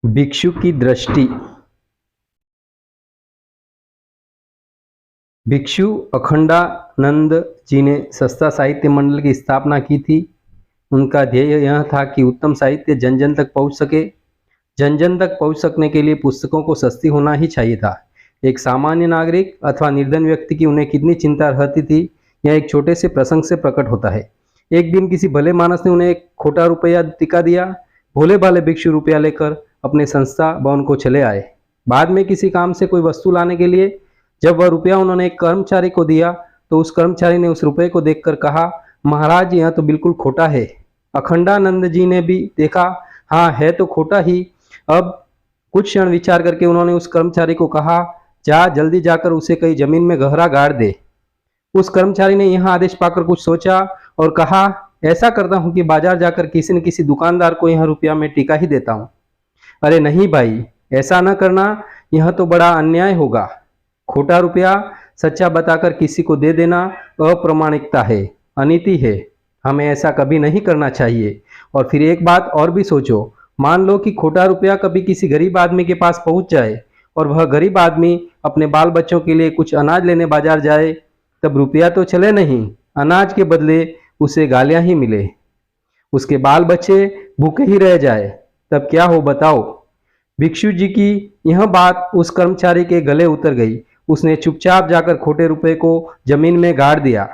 भिक्षु की दृष्टि। भिक्षु अखंडानंद जी ने सस्ता साहित्य मंडल की स्थापना की थी। उनका ध्येय यह था कि उत्तम साहित्य जन जन तक पहुंच सके। जन जन तक पहुंच सकने के लिए पुस्तकों को सस्ती होना ही चाहिए था। एक सामान्य नागरिक अथवा निर्धन व्यक्ति की उन्हें कितनी चिंता रहती थी, यह एक छोटे से प्रसंग से प्रकट होता है। एक दिन किसी भले मानस ने उन्हें एक खोटा रुपया टिका दिया। भोले भाले भिक्षु रुपया लेकर अपने संस्था भवन को चले आए। बाद में किसी काम से कोई वस्तु लाने के लिए जब वह रुपया उन्होंने एक कर्मचारी को दिया तो उस कर्मचारी ने उस रुपये को देखकर कहा, महाराज यह तो बिल्कुल खोटा है। अखंडानंद जी ने भी देखा, हाँ है तो खोटा ही। अब कुछ क्षण विचार करके उन्होंने उस कर्मचारी को कहा, जा जल्दी जाकर उसे कहीं जमीन में गहरा गाड़ दे। उस कर्मचारी ने यह आदेश पाकर कुछ सोचा और कहा, ऐसा करता हूं कि बाजार जाकर किसी न किसी दुकानदार को यह रुपया मैं टिका ही देता हूं। अरे नहीं भाई, ऐसा न करना, यह तो बड़ा अन्याय होगा। खोटा रुपया सच्चा बताकर किसी को दे देना अप्रामाणिकता है, अनीति है। हमें ऐसा कभी नहीं करना चाहिए। और फिर एक बात और भी सोचो, मान लो कि खोटा रुपया कभी किसी गरीब आदमी के पास पहुंच जाए और वह गरीब आदमी अपने बाल बच्चों के लिए कुछ अनाज लेने बाजार जाए, तब रुपया तो चले नहीं, अनाज के बदले उसे गालियां ही मिले, उसके बाल बच्चे भूखे ही रह जाए, तब क्या हो बताओ। भिक्षु जी की यह बात उस कर्मचारी के गले उतर गई। उसने चुपचाप जाकर खोटे रुपए को जमीन में गाड़ दिया।